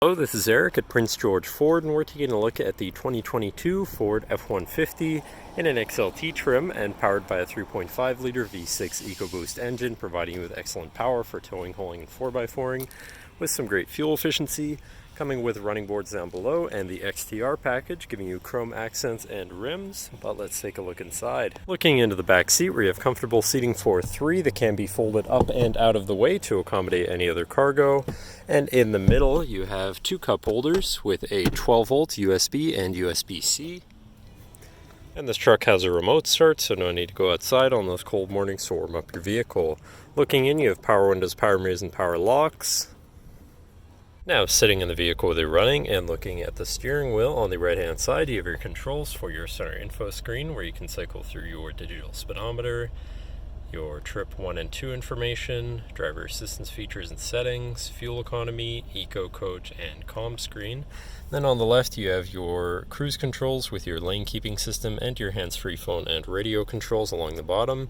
Hello, this is Eric at Prince George Ford, and we're taking a look at the 2022 Ford F-150 in an XLT trim and powered by a 3.5-liter V6 EcoBoost engine, providing you with excellent power for towing, hauling, and 4x4ing, with some great fuel efficiency, coming with running boards down below and the XTR package, giving you chrome accents and rims. But let's take a look inside. Looking into the back seat, where you have comfortable seating for three that can be folded up and out of the way to accommodate any other cargo. And in the middle, you have two cup holders with a 12-volt USB and USB-C. And this truck has a remote start, so no need to go outside on those cold mornings to warm up your vehicle. Looking in, you have power windows, power mirrors, and power locks. Now, sitting in the vehicle with you running and looking at the steering wheel, on the right-hand side, you have your controls for your center info screen, where you can cycle through your digital speedometer, your trip 1 and 2 information, driver assistance features and settings, fuel economy, eco coach, and comm screen. Then on the left, you have your cruise controls with your lane keeping system and your hands-free phone and radio controls along the bottom.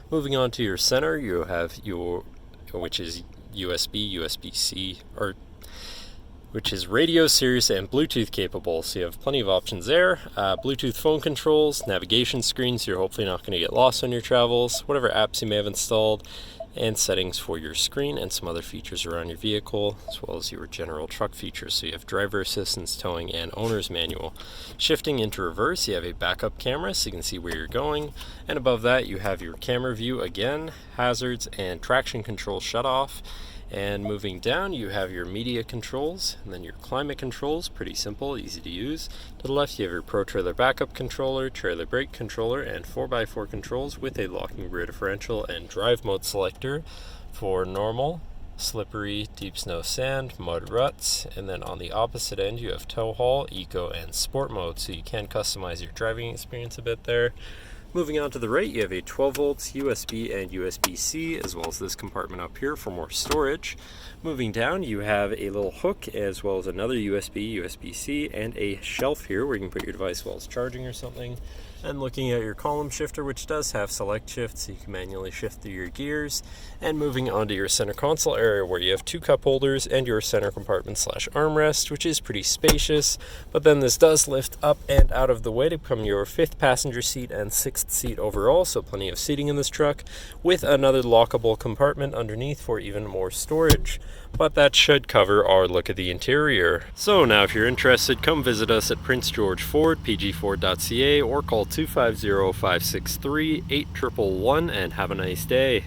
Moving on to your center, you have your, which is USB, USB-C, which is radio, Sirius, and Bluetooth capable. So you have plenty of options there. Bluetooth phone controls, navigation screens, so you're hopefully not going to get lost on your travels, whatever apps you may have installed, and settings for your screen and some other features around your vehicle, as well as your general truck features. So you have driver assistance, towing, and owner's manual. Shifting into reverse, you have a backup camera so you can see where you're going. And above that, you have your camera view again, hazards, and traction control shut off. And moving down, you have your media controls, and then your climate controls, pretty simple, easy to use. To the left, you have your Pro Trailer Backup Controller, Trailer Brake Controller, and 4x4 controls with a locking rear differential and drive mode selector for normal, slippery, deep snow, sand, mud, ruts. And then on the opposite end, you have tow haul, eco, and sport mode, so you can customize your driving experience a bit there. Moving on to the right, you have a 12 volts USB and USB-C, as well as this compartment up here for more storage. Moving down, you have a little hook, as well as another USB, USB-C, and a shelf here where you can put your device while it's charging or something. And looking at your column shifter, which does have select shift, so you can manually shift through your gears. And moving on to your center console area, where you have two cup holders and your center compartment / armrest, which is pretty spacious. But then this does lift up and out of the way to become your 5th passenger seat and 6th seat overall, so plenty of seating in this truck, with another lockable compartment underneath for even more storage. But that should cover our look at the interior. So now, if you're interested, come visit us at Prince George Ford, pgford.ca, or call 250-563-8111 and have a nice day.